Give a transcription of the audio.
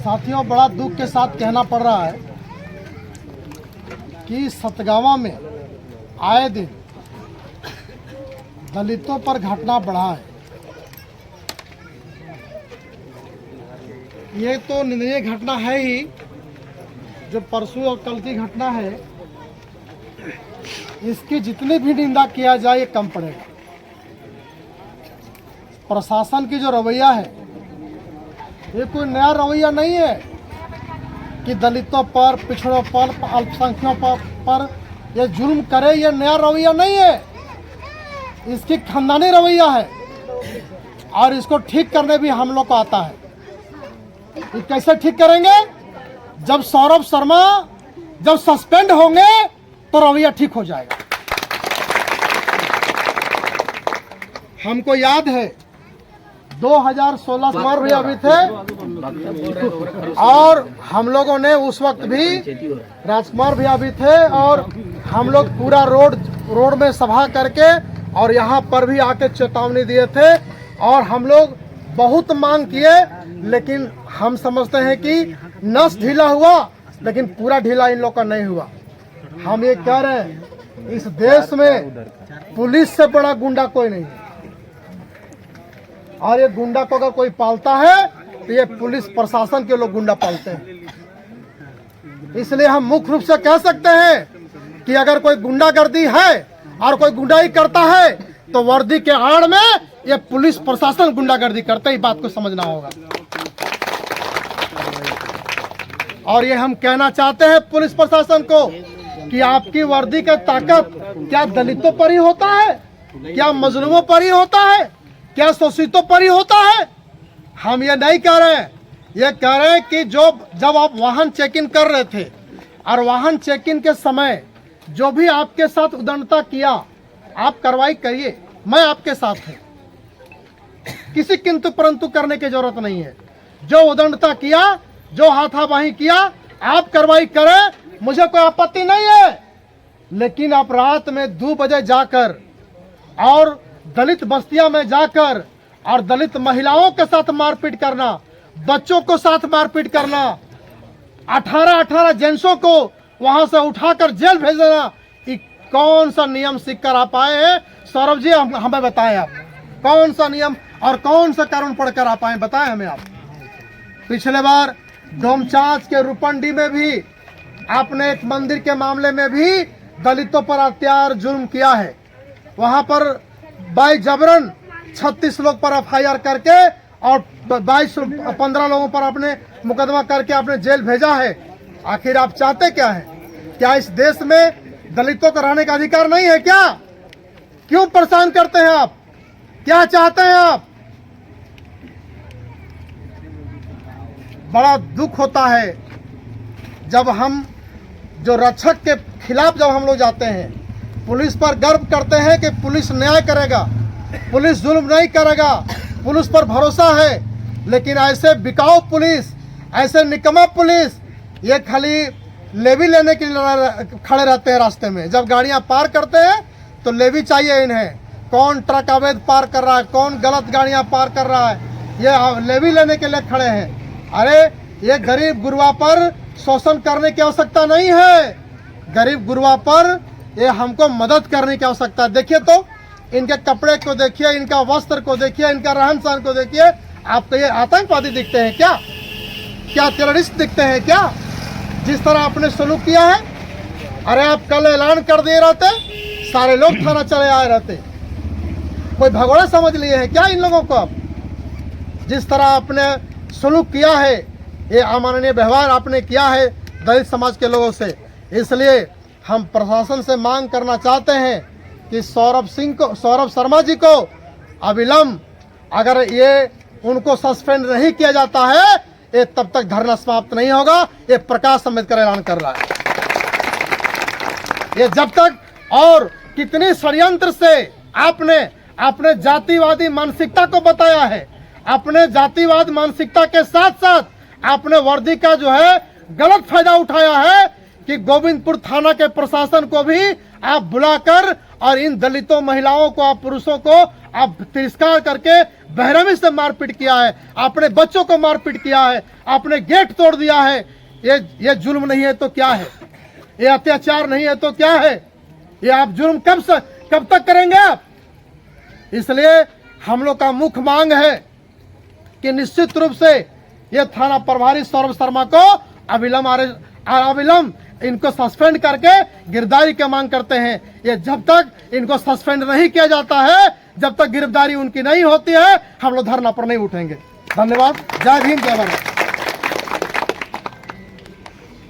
साथियों, बड़ा दुख के साथ कहना पड़ रहा है कि सतगावा में आए दिन दलितों पर घटना बढ़ा है। ये तो निंदनीय घटना है ही, जो परसों और कल की घटना है, इसकी जितनी भी निंदा किया जाए ये कम पड़ेगा। प्रशासन की जो रवैया है, ये कोई नया रवैया नहीं है कि दलितों पर, पिछड़ों पर, अल्पसंख्यकों पर ये जुल्म करे। ये नया रवैया नहीं है, इसकी खानदानी रवैया है और इसको ठीक करने भी हम लोग को आता है। ये कैसे ठीक करेंगे? जब सौरभ शर्मा जब सस्पेंड होंगे तो रवैया ठीक हो जाएगा। हमको याद है 2016 कुमार भैया भी थे और हम लोगों ने उस वक्त भी, राजकुमार भैया भी थे और हम लोग पूरा रोड में सभा करके और यहाँ पर भी आके चेतावनी दिए थे और हम लोग बहुत मांग किए, लेकिन हम समझते हैं कि नस ढीला हुआ लेकिन पूरा ढीला इन लोग का नहीं हुआ। हम ये कह रहे हैं, इस देश में पुलिस से बड़ा गुंडा कोई नहीं है और ये गुंडा को अगर कोई पालता है तो ये पुलिस प्रशासन के लोग गुंडा पालते हैं। इसलिए हम मुख्य रूप से कह सकते हैं कि अगर कोई गुंडागर्दी है और कोई गुंडाई करता है तो वर्दी के आड़ में ये पुलिस प्रशासन गुंडागर्दी करते ही, बात को समझना होगा। और ये हम कहना चाहते हैं पुलिस प्रशासन को कि आपकी वर्दी का ताकत क्या दलितों पर ही होता है? क्या मजलूमों पर ही होता है? क्या शोषितों पर ही होता है? हम ये नहीं कह रहे हैं, ये कह रहे हैं कि जब आप वाहन चेक इन कर रहे थे और वाहन चेक इन के समय जो भी आपके साथ उद्दंडता किया, आप कार्रवाई करिए, मैं आपके साथ हूं। किसी किंतु परंतु करने की जरूरत नहीं है। जो उद्दंडता किया, जो हाथापाई किया, आप कार्रवाई करें, मुझे कोई आपत्ति नहीं है। लेकिन आप रात में 2 बजे जाकर और दलित बस्तियां में जाकर और दलित महिलाओं के साथ मारपीट करना, बच्चों को साथ मारपीट करना, 18 जेंट्सों को वहां से उठाकर जेल भेज देना, ये कौन सा नियम सीख कर आप आए हैं? सौरभ जी, हमें बताएं आप कौन सा नियम और कौन सा कानून पढ़कर आप आए, बताएं हमें आप। पिछले बार डोमचांच के रूपंडी में भी आपने एक मंदिर के मामले में भी दलितों पर अत्याचार जुल्म किया है। वहां पर बाई जबरन 36 लोग पर एफआईआर करके और 15 लोगों पर आपने मुकदमा करके आपने जेल भेजा है। आखिर आप चाहते क्या है? क्या इस देश में दलितों का रहने का अधिकार नहीं है क्या? क्यों परेशान करते हैं आप? क्या चाहते हैं आप? बड़ा दुख होता है जब हम जो रक्षक के खिलाफ जब हम लोग जाते हैं, पुलिस पर गर्व करते हैं कि पुलिस न्याय करेगा, पुलिस जुल्म नहीं करेगा, पुलिस पर भरोसा है, लेकिन ऐसे बिकाऊ पुलिस, ऐसे निकम्मा पुलिस, ये खाली लेवी लेने के लिए खड़े रहते हैं रास्ते में। जब गाड़ियां पार करते हैं तो लेवी चाहिए इन्हें। कौन ट्रक अवैध पार कर रहा है, कौन गलत गाड़ियां पार कर रहा है, ये लेवी लेने के लिए खड़े हैं। अरे ये गरीब गुरबा पर शोषण करने की आवश्यकता नहीं है। गरीब गुरबा पर ये हमको मदद करने की आवश्यकता है। देखिए तो इनके कपड़े को देखिए, इनका वस्त्र को देखिए, इनका रहन सहन को देखिए। आपको ये आतंकवादी दिखते हैं क्या? क्या टेररिस्ट दिखते हैं क्या? जिस तरह आपने सलूक किया है। अरे आप कल ऐलान कर दिए रहते, सारे लोग थाना चले आए रहते। कोई भगोड़ा समझ लिए हैं क्या इन लोगों को? आप जिस तरह आपने सलूक किया है, ये अमाननीय व्यवहार आपने किया है दलित समाज के लोगों से, इसलिए हम प्रशासन से मांग करना चाहते हैं कि सौरभ शर्मा जी को अविलंब, अगर ये उनको सस्पेंड नहीं किया जाता है, ये तब तक धरना समाप्त नहीं होगा। ये प्रकाश अंबेडकर ऐलान कर रहा है। ये जब तक, और कितनी षड्यंत्र से आपने जातिवादी मानसिकता को बताया है, अपने जातिवाद मानसिकता के साथ साथ आपने वर्दी का जो है गलत फायदा उठाया है कि गोविंदपुर थाना के प्रशासन को भी आप बुलाकर और इन दलितों महिलाओं को, आप पुरुषों को आप तिरस्कार करके बेरहमी से मारपीट किया है, अपने बच्चों को मारपीट किया है, आपने गेट तोड़ दिया है। ये जुल्म नहीं है तो क्या है? ये अत्याचार नहीं है तो क्या है? ये आप जुल्म कब तक करेंगे आप? इसलिए हम लोग का मुख्य मांग है कि निश्चित रूप से ये थाना प्रभारी सौरभ शर्मा को अविलंब इनको सस्पेंड करके गिरफ्तारी की मांग करते हैं। ये जब तक इनको सस्पेंड नहीं किया जाता है, जब तक गिरफ्तारी उनकी नहीं होती है, हम लोग धरना पर नहीं उठेंगे। धन्यवाद। जय भीम, जय भारत।